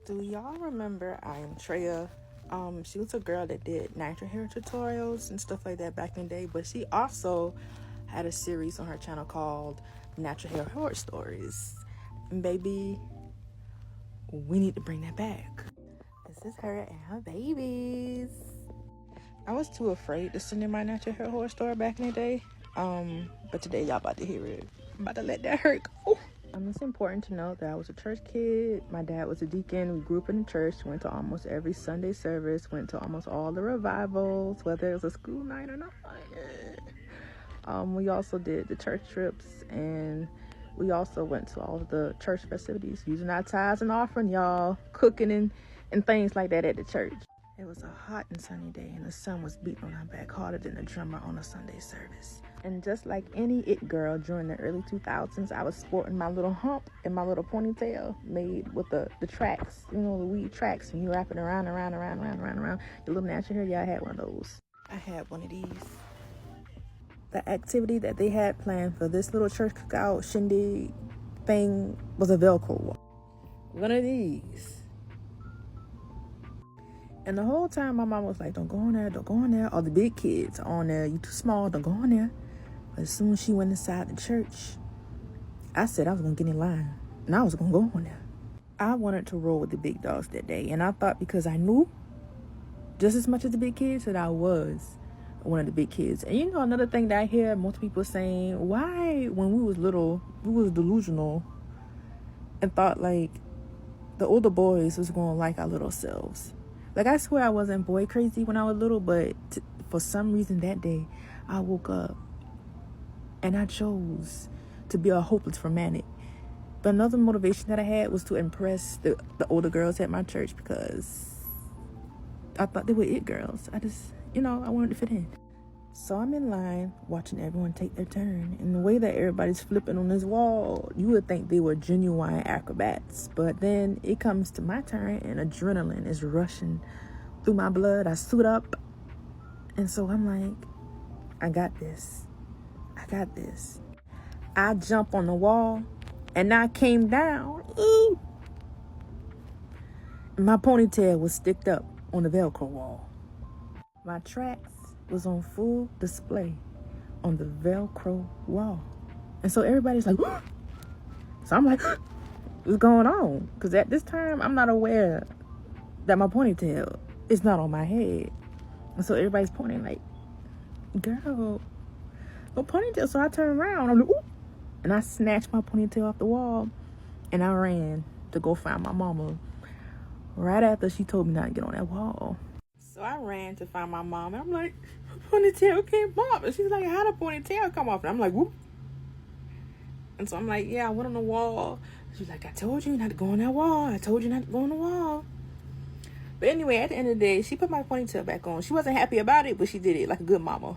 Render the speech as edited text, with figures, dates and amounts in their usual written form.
Do y'all remember Treya? She was a girl that did natural hair tutorials and stuff like that back in the day, but she also had a series on her channel called Natural Hair Horror Stories. And baby, we need to bring that back. This is her and her babies. I was too afraid to send in my natural hair horror story back in the day. But today y'all about to hear it. I'm about to let that hurt go. It's important to note that I was a church kid. My dad was a deacon. We grew up in the church, went to almost every Sunday service, went to almost all the revivals, whether it was a school night or not. We also did the church trips, and we also went to all of the church festivities, using our tithes and offering, y'all, cooking and things like that at the church. It was a hot and sunny day, and the sun was beating on our back harder than a drummer on a Sunday service. And just like any it girl during the early 2000s, I was sporting my little hump and my little ponytail made with the tracks, the weed tracks, and you wrap it around. Your little natural hair, yeah, I had one of those. I had one of these. The activity that they had planned for this little church cookout shindig thing was a Velcro wall. One of these. And the whole time my mom was like, don't go on there. All the big kids are on there. You too small, don't go on there. But as soon as she went inside the church, I said I was going to get in line. And I was going to go on there. I wanted to roll with the big dogs that day. And I thought because I knew just as much as the big kids that I was one of the big kids. And another thing that I hear most people saying, why when we was little, we was delusional and thought like the older boys was going to like our little selves. Like, I swear I wasn't boy crazy when I was little, but for some reason that day, I woke up and I chose to be a hopeless romantic. But another motivation that I had was to impress the older girls at my church because I thought they were it girls. I just, I wanted to fit in. So I'm in line watching everyone take their turn. And the way that everybody's flipping on this wall, you would think they were genuine acrobats. But then it comes to my turn and adrenaline is rushing through my blood. I suit up. And so I'm like, I got this. I jump on the wall and I came down. Ooh. My ponytail was sticked up on the Velcro wall. My tracks was on full display on the Velcro wall. And so everybody's like, "Whoa." So I'm like, what's going on? Because at this time, I'm not aware that my ponytail is not on my head. And so everybody's pointing like, girl, no ponytail. So I turn around, I'm like, ooh. And I snatched my ponytail off the wall and I ran to go find my mama right after she told me not to get on that wall. So I ran to find my mom, and I'm like, ponytail came off. And she's like, how did ponytail come off? And I'm like, whoop. And so I'm like, yeah, I went on the wall. She's like, I told you not to go on that wall. But anyway, at the end of the day, she put my ponytail back on. She wasn't happy about it, but she did it like a good mama.